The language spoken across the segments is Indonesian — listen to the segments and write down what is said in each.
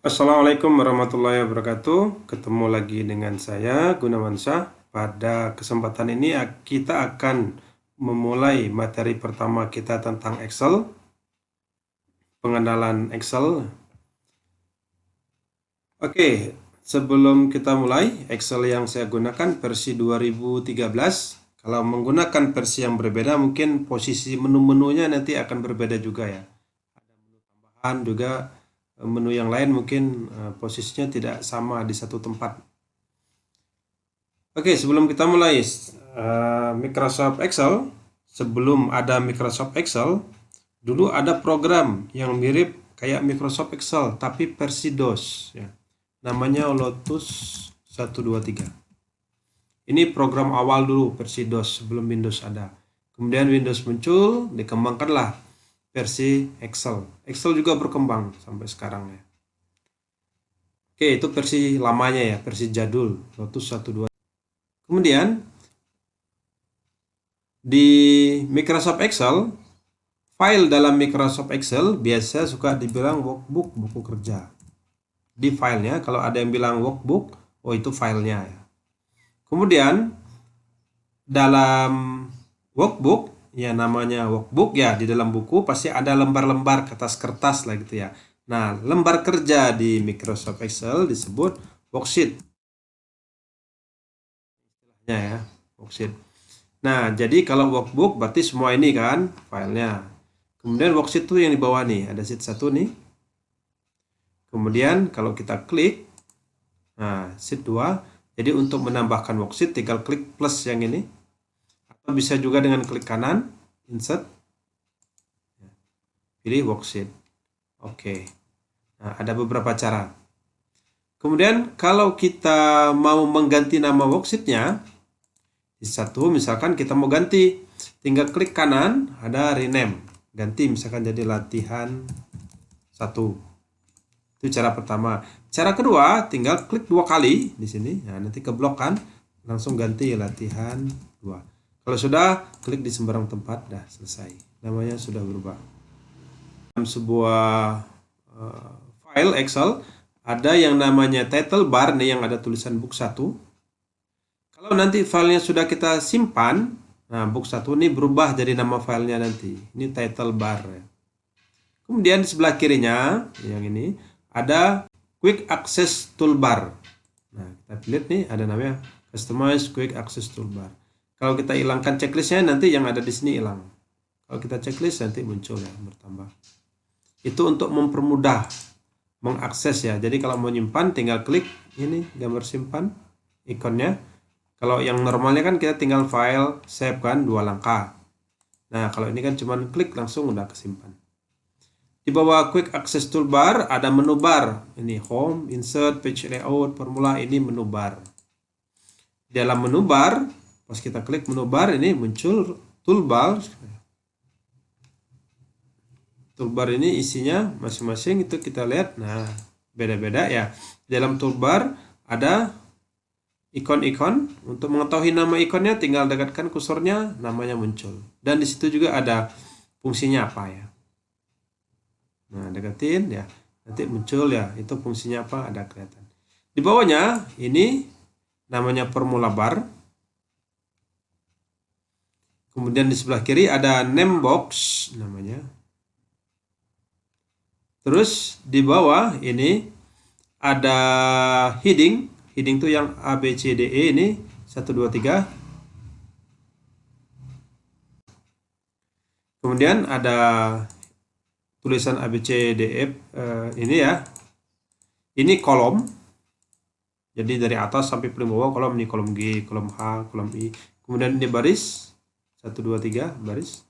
Assalamualaikum warahmatullahi wabarakatuh. Ketemu lagi dengan saya Gunawan Syah. Pada kesempatan ini kita akan memulai materi pertama kita tentang Excel, pengenalan Excel. Oke, sebelum kita mulai, Excel yang saya gunakan versi 2013. Kalau menggunakan versi yang berbeda, mungkin posisi menu-menunya nanti akan berbeda juga ya. Dan juga menu yang lain mungkin posisinya tidak sama di satu tempat. Oke, sebelum kita mulai Microsoft Excel, sebelum ada Microsoft Excel, dulu ada program yang mirip kayak Microsoft Excel tapi versi DOS ya. Namanya Lotus 123. Ini program awal dulu versi DOS sebelum Windows ada. Kemudian Windows muncul, dikembangkanlah versi Excel. Excel juga berkembang sampai sekarang ya. Oke, itu versi lamanya ya, versi jadul Lotus 123. Kemudian di Microsoft Excel, file dalam Microsoft Excel biasa suka dibilang workbook, buku kerja. Di filenya, kalau ada yang bilang workbook, oh itu filenya ya. Kemudian dalam workbook, ya namanya workbook ya, di dalam buku pasti ada lembar-lembar kertas-kertas lah gitu ya. Nah, lembar kerja di Microsoft Excel disebut worksheet. Ya, worksheet. Nah, jadi kalau workbook berarti semua ini kan filenya. Kemudian worksheet itu yang di bawah nih, ada sheet 1 nih. Kemudian kalau kita klik, nah sheet 2, jadi untuk menambahkan worksheet tinggal klik plus yang ini. Atau bisa juga dengan klik kanan, insert, pilih worksheet. Oke, nah ada beberapa cara. Kemudian kalau kita mau mengganti nama worksheetnya, di satu misalkan kita mau ganti, tinggal klik kanan, ada rename, ganti misalkan jadi latihan 1. Itu cara pertama. Cara kedua, tinggal klik 2 kali di sini. Nah, nanti keblok kan, langsung ganti latihan 2. Kalau sudah, klik di sembarang tempat, dah selesai. Namanya sudah berubah. Dalam sebuah file Excel, ada yang namanya title bar nih, yang ada tulisan book 1. Kalau nanti filenya sudah kita simpan, nah book 1 ini berubah jadi nama filenya nanti. Ini title bar ya. Kemudian di sebelah kirinya, yang ini, ada Quick Access Toolbar. Nah, kita lihat nih ada namanya Customize Quick Access Toolbar. Kalau kita hilangkan checklistnya, nanti yang ada di sini hilang. Kalau kita checklist nanti muncul ya, bertambah. Itu untuk mempermudah mengakses ya. Jadi kalau mau nyimpan tinggal klik ini gambar simpan ikonnya. Kalau yang normalnya kan kita tinggal file save kan 2 langkah. Nah, kalau ini kan cuman klik langsung udah kesimpan. Di bawah Quick Access Toolbar ada menu bar. Ini Home, Insert, Page Layout, Formula, ini menu bar. Di dalam menu bar, pas kita klik menu bar ini muncul toolbar. Toolbar ini isinya masing-masing itu kita lihat. Nah, beda-beda ya. Di dalam toolbar ada ikon-ikon. Untuk mengetahui nama ikonnya tinggal dekatkan kursornya, namanya muncul. Dan di situ juga ada fungsinya apa ya. Nah, deketin ya, nanti muncul ya, itu fungsinya apa, ada kelihatan. Di bawahnya ini namanya formula bar. Kemudian di sebelah kiri ada name box namanya. Terus di bawah ini ada heading. Heading itu yang A, B, C, D, E ini 1, 2, 3. Kemudian ada tulisan A, B, C, D, F ini ya. Ini kolom. Jadi dari atas sampai paling bawah kolom, ini kolom G, kolom H, kolom I. Kemudian ini baris 1, 2, 3 baris.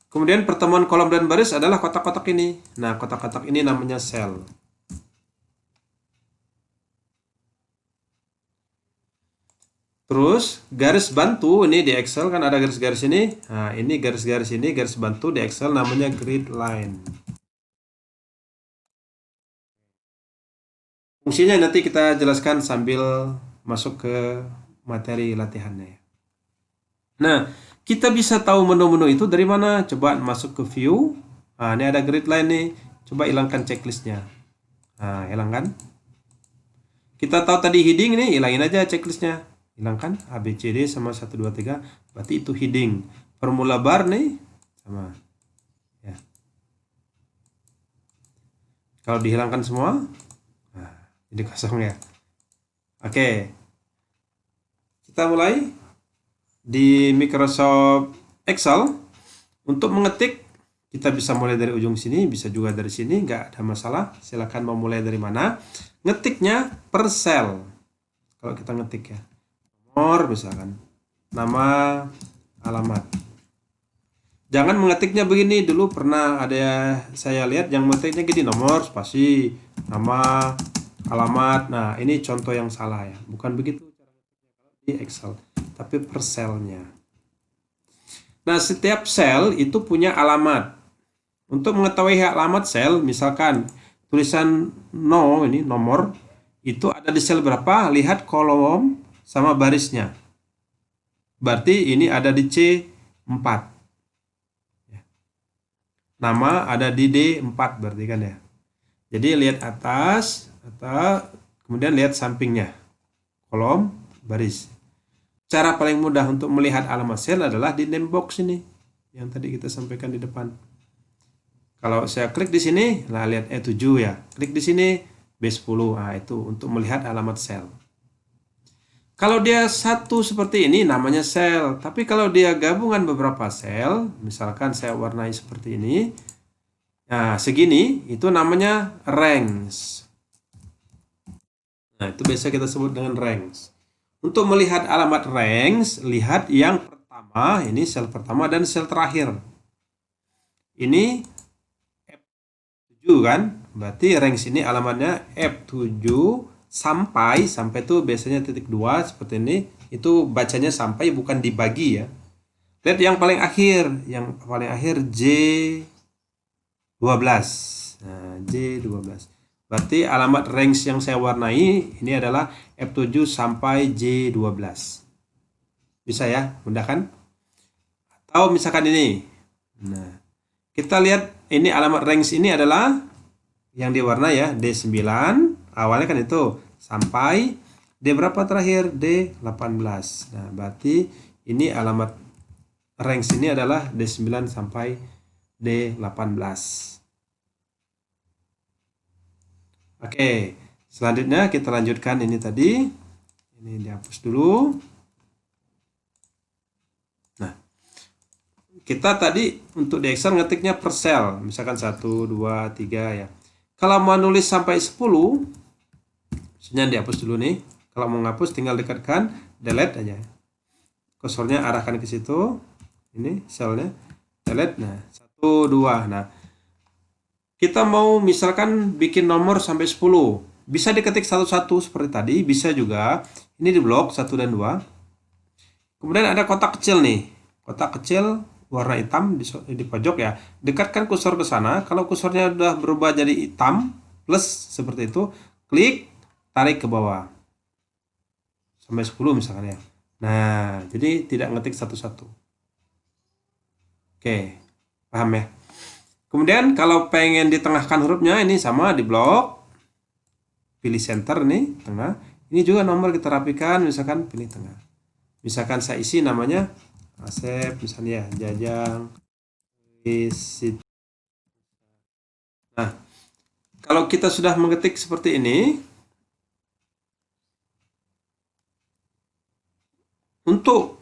Kemudian pertemuan kolom dan baris adalah kotak-kotak ini. Nah, kotak-kotak ini namanya sel. Terus garis bantu ini di Excel kan ada garis-garis ini. Nah, ini garis-garis ini garis bantu di Excel namanya grid line. Fungsinya nanti kita jelaskan sambil masuk ke materi latihannya ya. Nah, kita bisa tahu menu-menu itu dari mana? Coba masuk ke view. Nah, ini ada grid line nih. Coba hilangkan checklistnya. Nah, hilangkan. Kita tahu tadi heading ini, hilangin aja checklistnya. Hilangkan ABCD sama 1, 2, 3. Berarti itu heading. Formula bar nih sama. Ya. Kalau dihilangkan semua, nah, jadi kosong ya. Oke. Kita mulai di Microsoft Excel. Untuk mengetik, kita bisa mulai dari ujung sini, bisa juga dari sini, nggak ada masalah. Silakan mau mulai dari mana. Ngetiknya per sel. Kalau kita ngetik ya, nomor misalkan, nama, alamat. Jangan mengetiknya begini. Dulu pernah ada saya lihat yang mengetiknya gini, nomor, spasi, nama, alamat. Nah, ini contoh yang salah ya. Bukan begitu cara ngetiknya di Excel, tapi per selnya. Nah, setiap sel itu punya alamat. Untuk mengetahui alamat sel, misalkan tulisan ini nomor, itu ada di sel berapa, lihat kolom sama barisnya. Berarti ini ada di C4. Nama ada di D4 berarti kan ya. Jadi lihat atas, atau kemudian lihat sampingnya. Kolom, baris. Cara paling mudah untuk melihat alamat sel adalah di name box ini yang tadi kita sampaikan di depan. Kalau saya klik di sini, nah lihat E7 ya. Klik di sini B10. Nah, itu untuk melihat alamat sel. Kalau dia satu seperti ini namanya sel, tapi kalau dia gabungan beberapa sel, misalkan saya warnai seperti ini. Nah, segini itu namanya range. Nah, itu biasa kita sebut dengan range. Untuk melihat alamat range, lihat yang pertama, ini sel pertama dan sel terakhir. Ini F7 kan? Berarti range ini alamatnya F7 sampai itu biasanya titik 2 seperti ini. Itu bacanya sampai, bukan dibagi ya. Lihat yang paling akhir J12. Nah, J12. Berarti alamat range yang saya warnai ini adalah F7 sampai J12. Bisa ya, mudah kan? Atau misalkan ini. Nah, kita lihat ini alamat range ini adalah yang diwarna ya, D9. Awalnya kan itu sampai D berapa terakhir? D18. Nah, berarti ini alamat range ini adalah D9 sampai D18. Oke, selanjutnya kita lanjutkan ini tadi. Ini dihapus dulu. Nah, kita tadi untuk di Excel ngetiknya per sel. Misalkan 1, 2, 3 ya. Kalau mau nulis sampai 10, misalnya dihapus dulu nih. Kalau mau ngapus tinggal dekatkan, delete aja. Kursornya arahkan ke situ. Ini selnya, delete. Nah, 1, 2. Nah, kita mau misalkan bikin nomor sampai 10. Bisa diketik satu-satu seperti tadi, bisa juga. Ini di blok 1 dan 2. Kemudian ada kotak kecil nih. Kotak kecil warna hitam di pojok ya. Dekatkan kursor ke sana. Kalau kursornya sudah berubah jadi hitam, plus seperti itu, klik, tarik ke bawah. Sampai 10 misalkan ya. Nah, jadi tidak ngetik satu-satu. Oke, paham ya? Kemudian kalau pengen ditengahkan hurufnya, ini sama di blok. Pilih center nih, tengah. Ini juga nomor kita rapikan, misalkan pilih tengah. Misalkan saya isi namanya Asep, misalnya Jajang. Nah, kalau kita sudah mengetik seperti ini, untuk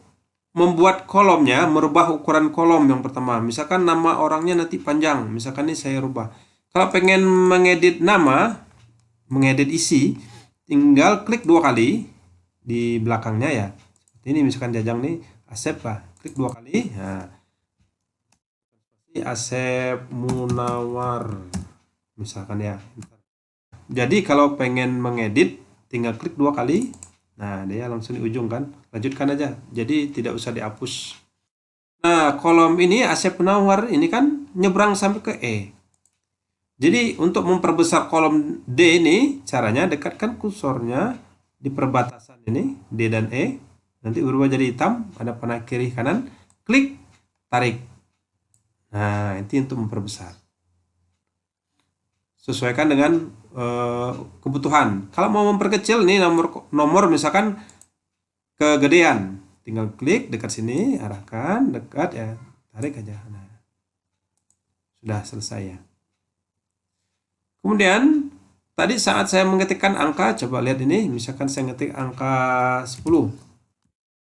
membuat kolomnya, merubah ukuran kolom yang pertama. Misalkan nama orangnya nanti panjang, misalkan ini saya rubah. Kalau pengen mengedit nama, mengedit isi, tinggal klik 2 kali di belakangnya ya. Ini misalkan Jajang nih, Asep lah, klik 2 kali. Nah, Asep Munawar, misalkan ya. Jadi kalau pengen mengedit, tinggal klik 2 kali. Nah, dia langsung di ujung kan. Lanjutkan aja. Jadi tidak usah dihapus. Nah, kolom ini Asep Munawar ini kan nyebrang sampai ke E. Jadi untuk memperbesar kolom D ini, caranya dekatkan kursornya di perbatasan ini, D dan E. Nanti berubah jadi hitam, ada panah kiri kanan, klik, tarik. Nah, itu untuk memperbesar. sesuaikan dengan kebutuhan. Kalau mau memperkecil nih nomor misalkan kegedean, tinggal klik dekat sini, arahkan dekat ya, tarik aja. Nah, sudah selesai ya. Kemudian tadi saat saya mengetikkan angka, coba lihat ini, misalkan saya ngetik angka 10.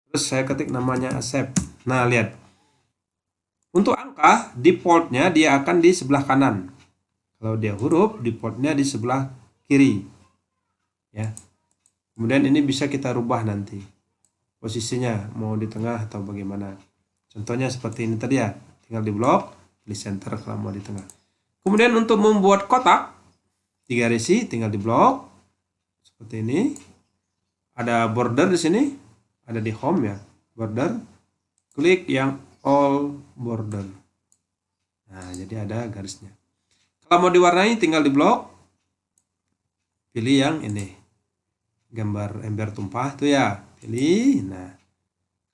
Terus saya ketik namanya Asep. Nah, lihat. Untuk angka, defaultnya dia akan di sebelah kanan. Kalau dia huruf, defaultnya di sebelah kiri. Ya. Kemudian ini bisa kita rubah nanti. Posisinya mau di tengah atau bagaimana. Contohnya seperti ini tadi ya. Tinggal di blok, di center kalau mau di tengah. Kemudian untuk membuat kotak, 3 garis tinggal di blok. Seperti ini. Ada border di sini. Ada di home ya. Border. Klik yang all border. Nah, jadi ada garisnya. Kalau mau diwarnai tinggal di blok. Pilih yang ini. Gambar ember tumpah tuh ya. Pilih. Nah,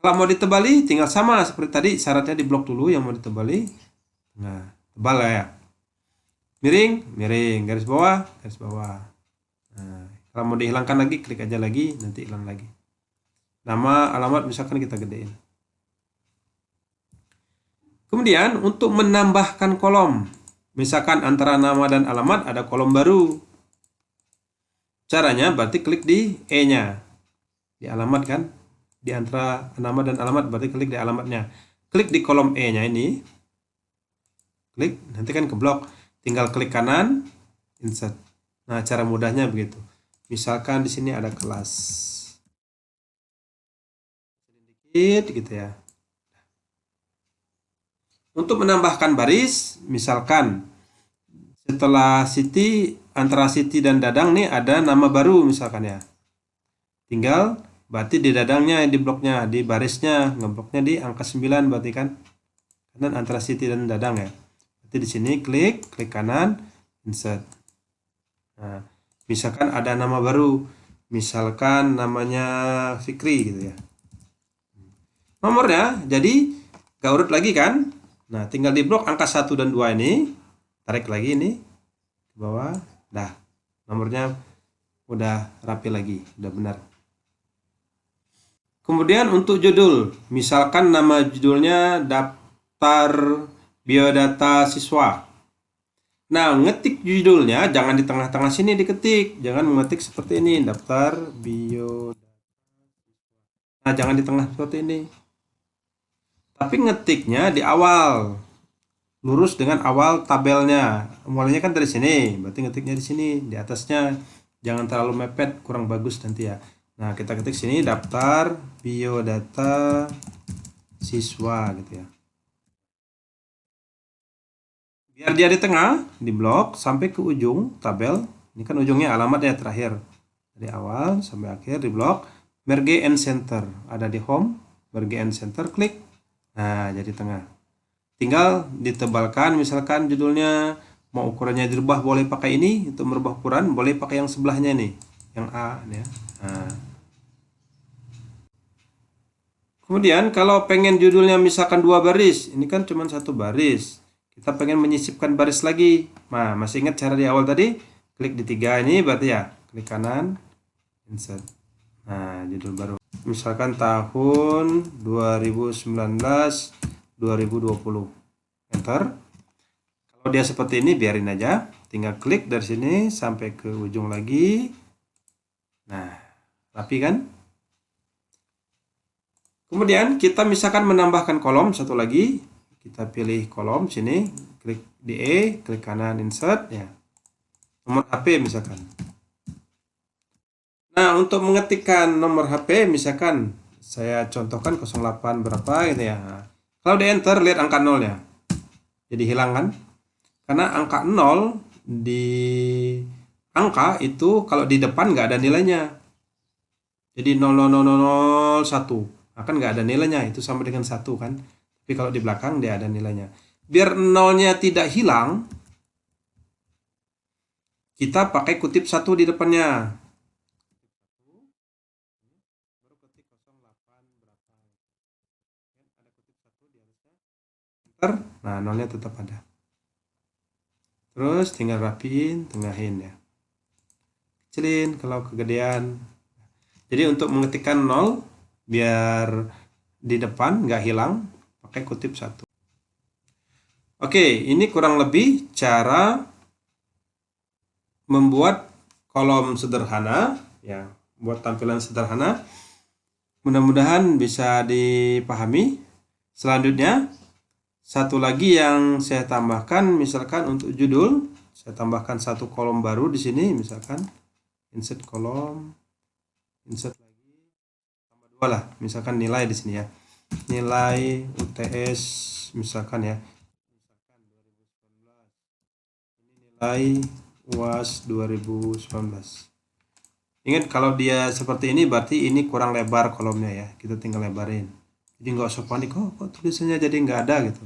kalau mau ditebali tinggal sama seperti tadi, syaratnya di blok dulu yang mau ditebali. Nah, tebal ya. Miring, miring, garis bawah, garis bawah. Nah, kalau mau dihilangkan lagi klik aja lagi, nanti hilang lagi. Nama, alamat misalkan kita gedein. Kemudian untuk menambahkan kolom, misalkan antara nama dan alamat ada kolom baru. Caranya berarti klik di E-nya. Di alamat kan? Di antara nama dan alamat berarti klik di alamatnya. Klik di kolom E-nya ini. Klik, nanti kan ke blok. Tinggal klik kanan, insert. Nah, cara mudahnya begitu. Misalkan di sini ada kelas. Sedikit gitu ya. Untuk menambahkan baris, misalkan setelah Siti, antara Siti dan Dadang nih ada nama baru misalkan ya. Tinggal berarti di dadangnya, di bloknya, di barisnya, ngebloknya di angka 9 berarti kan. Dan antara Siti dan Dadang ya. Berarti di sini klik kanan, insert. Nah, misalkan ada nama baru, misalkan namanya Fikri gitu ya. Nomornya jadi gak urut lagi kan. Nah, tinggal di blok angka 1 dan 2 ini, tarik lagi ini ke bawah. Dah, nomornya udah rapi lagi, udah benar. Kemudian untuk judul, misalkan nama judulnya daftar biodata siswa. Nah, ngetik judulnya jangan di tengah-tengah sini diketik, jangan mengetik seperti ini, daftar biodata. Nah, jangan di tengah seperti ini. Tapi ngetiknya di awal, lurus dengan awal tabelnya. Mulainya kan dari sini, berarti ngetiknya di sini, di atasnya. Jangan terlalu mepet, kurang bagus nanti ya. Nah, kita ketik sini daftar biodata siswa gitu ya. Biar dia di tengah, di blok sampai ke ujung tabel. Ini kan ujungnya alamat ya terakhir. Dari awal sampai akhir di blok. Merge and center. Ada di home, merge and center, klik. Nah, jadi tengah. Tinggal ditebalkan, misalkan judulnya mau ukurannya dirubah boleh pakai ini, untuk merubah ukuran boleh pakai yang sebelahnya nih, yang A ya. Nah. Kemudian kalau pengen judulnya misalkan 2 baris, ini kan cuma 1 baris. Kita pengen menyisipkan baris lagi. Nah, masih ingat cara di awal tadi? Klik di 3 ini berarti ya, klik kanan, insert. Nah, judul baru. Misalkan tahun 2019-2020. Enter. Kalau dia seperti ini biarin aja, tinggal klik dari sini sampai ke ujung lagi. Nah, rapi kan? Kemudian kita misalkan menambahkan kolom satu lagi, kita pilih kolom sini, klik di E, klik kanan insert ya. Nomor HP misalkan. Nah, untuk mengetikkan nomor HP misalkan saya contohkan 08 berapa gitu ya. Kalau di enter lihat angka 0 ya. Jadi hilang kan? Karena angka 0 di angka itu kalau di depan nggak ada nilainya. Jadi 00001 akan nggak ada nilainya, itu sama dengan 1 kan. Tapi kalau di belakang dia ada nilainya. Biar nolnya tidak hilang, kita pakai kutip 1 di depannya. Nah, nolnya tetap ada. Terus tinggal rapiin, tengahin ya. Kecilin kalau kegedean. Jadi untuk mengetikkan 0 biar di depan nggak hilang, pakai kutip 1. Oke, ini kurang lebih cara membuat kolom sederhana ya, buat tampilan sederhana. Mudah-mudahan bisa dipahami. Selanjutnya, satu lagi yang saya tambahkan, misalkan untuk judul, saya tambahkan satu kolom baru di sini, misalkan insert kolom, insert lagi, tambah 2 lah, misalkan nilai di sini ya, nilai UTS, misalkan ya, misalkan 2019, ini nilai UAS 2019. Ingat kalau dia seperti ini berarti ini kurang lebar kolomnya ya, kita tinggal lebarin. Jadi nggak usah panik, oh kok tulisannya jadi nggak ada gitu.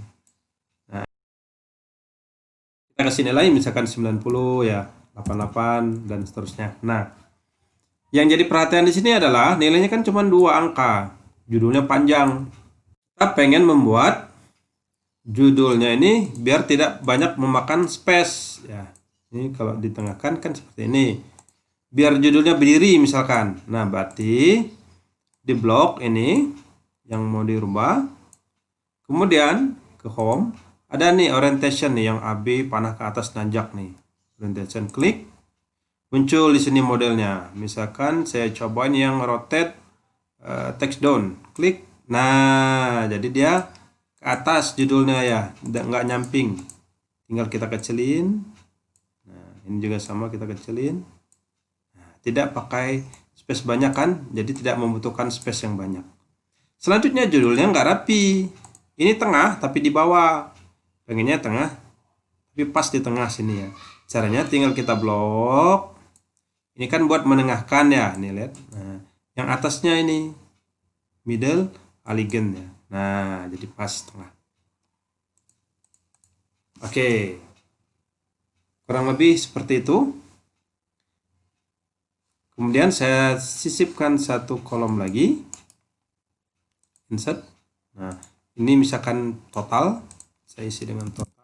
Nah, kita kasih nilai misalkan 90 ya, 88 dan seterusnya. Nah, yang jadi perhatian di sini adalah nilainya kan cuma 2 angka, judulnya panjang. Kita pengen membuat judulnya ini biar tidak banyak memakan space ya. Ini kalau ditengahkan kan seperti ini. Biar judulnya berdiri misalkan. Nah, berarti di blok ini yang mau dirubah. Kemudian ke home, ada nih orientation nih yang AB panah ke atas nanjak nih. Orientation, klik. Muncul di sini modelnya. Misalkan saya cobain yang rotate text down. Klik. Nah, jadi dia ke atas judulnya ya, nggak nyamping. Tinggal kita kecilin. Nah, ini juga sama kita kecilin. Tidak pakai space banyak kan, jadi tidak membutuhkan space yang banyak. Selanjutnya judulnya nggak rapi, ini tengah tapi di bawah, pengennya tengah tapi pas di tengah sini ya. Caranya tinggal kita blok, ini kan buat menengahkan ya, nih lihat. Nah, yang atasnya ini middle alignment ya, nah jadi pas tengah. Oke, kurang lebih seperti itu. Kemudian saya sisipkan satu kolom lagi, insert. Nah, ini misalkan total, saya isi dengan total.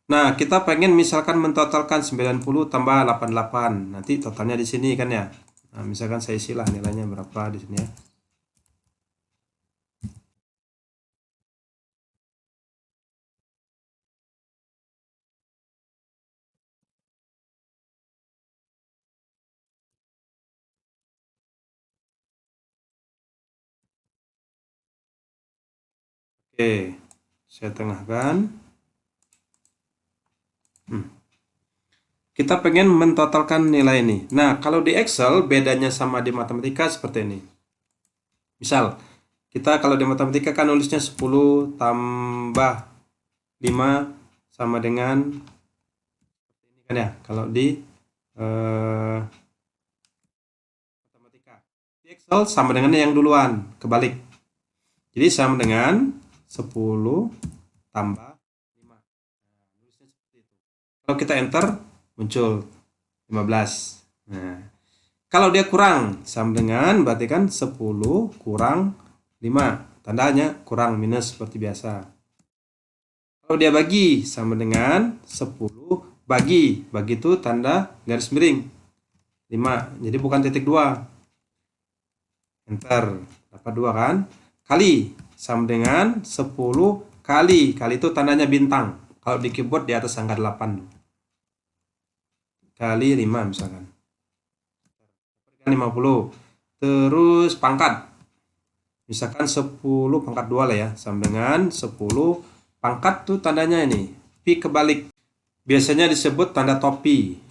Nah, kita pengen misalkan mentotalkan 90 tambah 88, nanti totalnya di sini kan ya. Nah, misalkan saya isi lah nilainya berapa di sini ya. Oke, saya tengahkan. Kita pengen mentotalkan nilai ini. Nah, kalau di Excel bedanya sama di matematika seperti ini. Misal, kita kalau di matematika kan nulisnya 10 tambah 5 sama dengan ini kan ya. Kalau di matematika. Di Excel sama dengan yang duluan, kebalik. Jadi sama dengan 10 tambah 5. Nah, nulisnya seperti itu. Kalau kita enter, muncul 15. Nah, kalau dia kurang, sama dengan berarti kan 10 kurang 5. Tandanya kurang minus seperti biasa. Kalau dia bagi, sama dengan 10 bagi. Bagi itu tanda garis miring. 5. Jadi bukan titik 2. Enter. Dapat 2 kan? Kali. Sama dengan 10 kali. Kali itu tandanya bintang. Kalau di keyboard di atas angka 8. Kali 5 misalkan. 50. Terus pangkat. Misalkan 10 pangkat 2 lah ya. Sama dengan 10 pangkat tuh tandanya ini. Pi kebalik. Biasanya disebut tanda topi.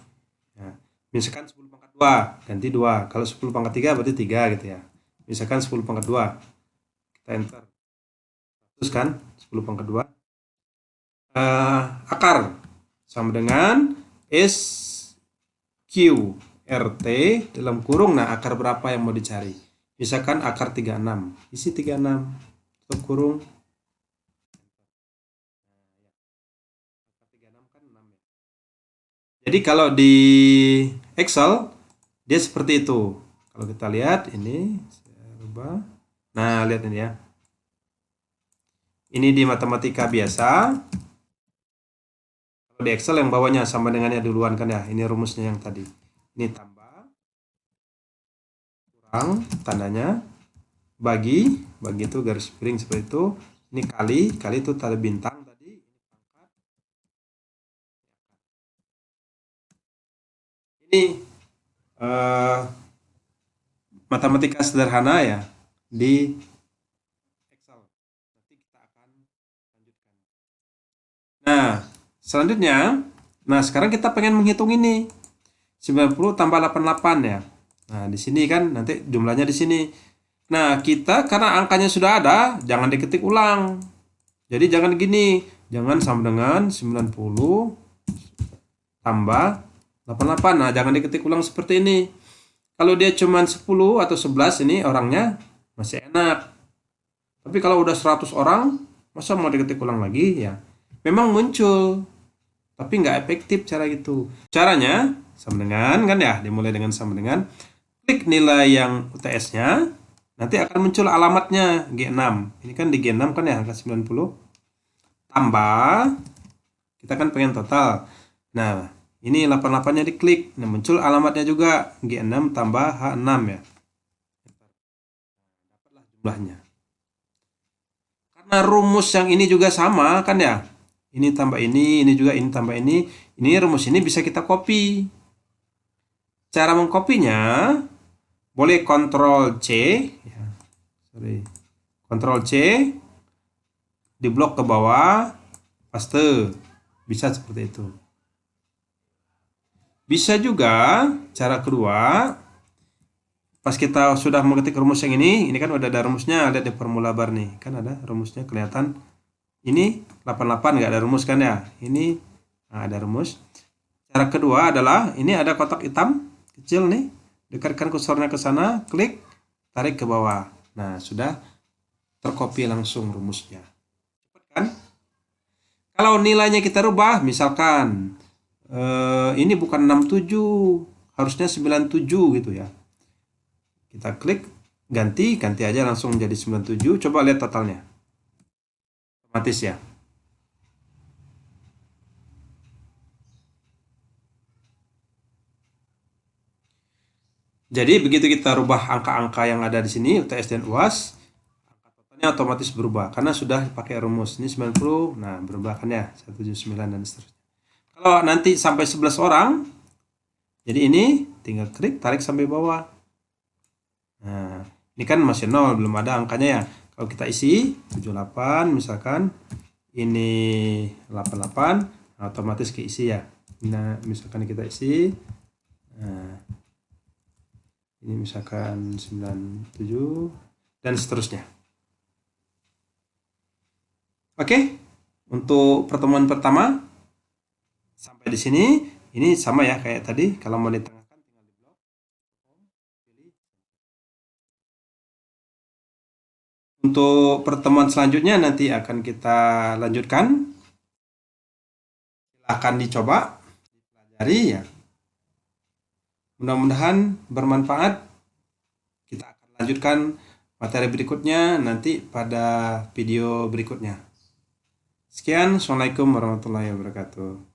Nah, misalkan 10 pangkat 2, ganti 2. Kalau 10 pangkat 3 berarti 3 gitu ya. Misalkan 10 pangkat 2. Kita enter. Terus kan 10 pangkat 2. Akar. Sama dengan SQRT dalam kurung. Nah, akar berapa yang mau dicari? Misalkan akar 36. Isi 36. Tutup kurung. Jadi kalau di Excel dia seperti itu. Kalau kita lihat ini saya rubah. Nah, lihat ini ya. Ini di matematika biasa. Kalau di Excel yang bawahnya sama dengannya duluan kan ya. Ini rumusnya yang tadi. Ini tambah, kurang, tandanya, bagi itu garis miring seperti itu. Ini kali itu tanda bintang tadi. Ini eh, matematika sederhana ya di Excel. Nanti kita akan lanjutkan. Nah, selanjutnya, sekarang kita pengen menghitung ini. 90 tambah 88 ya. Nah, di sini kan nanti jumlahnya di sini. Nah, kita karena angkanya sudah ada, jangan diketik ulang. Jadi jangan gini, jangan sama dengan 90 tambah 88. Nah, jangan diketik ulang seperti ini. Kalau dia cuma 10 atau 11 ini orangnya masih enak. Tapi kalau udah 100 orang, masa mau diketik ulang lagi ya? Memang muncul, tapi nggak efektif cara gitu. Caranya sama dengan kan ya, dimulai dengan sama dengan, klik nilai yang UTS-nya, nanti akan muncul alamatnya G6. Ini kan di G6 kan ya, angka 90. Tambah, kita kan pengen total. Nah, ini 88-nya diklik. Nah, muncul alamatnya juga G6 tambah H6 ya. Dapatlah jumlahnya. Karena rumus yang ini juga sama kan ya. Ini tambah ini juga ini tambah ini. Ini rumus ini bisa kita copy. Cara mengkopinya boleh Ctrl C, ya, Ctrl C, di blok ke bawah, paste, bisa seperti itu. Bisa juga cara kedua, pas kita sudah mengetik rumus yang ini kan udah ada rumusnya, ada di formula bar nih, kan ada rumusnya kelihatan. Ini 88 nggak ada rumus kan ya, ini ada rumus. Cara kedua adalah ini ada kotak hitam kecil nih, dekatkan kursornya ke sana, klik, tarik ke bawah. Nah, sudah tercopy langsung rumusnya. Cepat kan? Kalau nilainya kita rubah, misalkan ini bukan 67, harusnya 97 gitu ya. Kita klik, ganti aja langsung jadi 97. Coba lihat totalnya. Otomatis ya. Jadi begitu kita rubah angka-angka yang ada di sini, UTS dan UAS, angka totalnya otomatis berubah karena sudah pakai rumus. Ini 90, nah berubah kan ya, 179 dan seterusnya. Kalau nanti sampai 11 orang, jadi ini tinggal klik, tarik sampai bawah. Nah, ini kan masih 0, belum ada angkanya ya. Kalau kita isi 78 misalkan, ini 88, nah, otomatis keisi ya. Nah, misalkan kita isi, nah, ini misalkan 97 dan seterusnya. Oke, untuk pertemuan pertama sampai di sini. Ini sama ya kayak tadi, kalau mau ditengahkan tinggal di blok, pilih. Untuk pertemuan selanjutnya nanti akan kita lanjutkan. Silahkan dicoba, dipelajari ya. Mudah-mudahan bermanfaat. Kita akan lanjutkan materi berikutnya nanti pada video berikutnya. Sekian, Assalamualaikum warahmatullahi wabarakatuh.